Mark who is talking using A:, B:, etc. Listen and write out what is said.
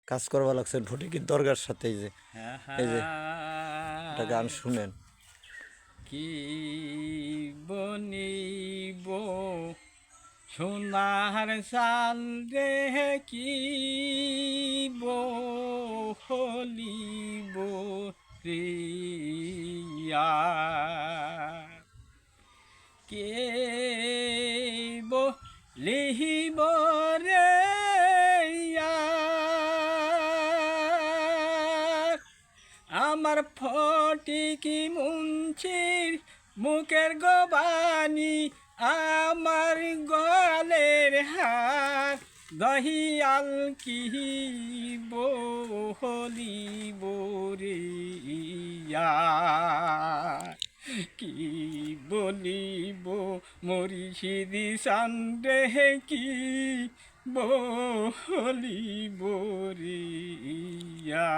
A: কাজ করবা লাগছে ফটিকের দরগার সাথে। এই যে একটা গান শুনেন।
B: কি বনিব সোনার চাল রে, কি বলিব রিয়া, কে বলিব রে আমার ফটিকি মুন্সির মুখের গবানি, আমার গলের হার দহিয়াল কি বলিব রিয়া, কি বলিব মরিষিদি সান্ডে, কি বলিব রিয়া।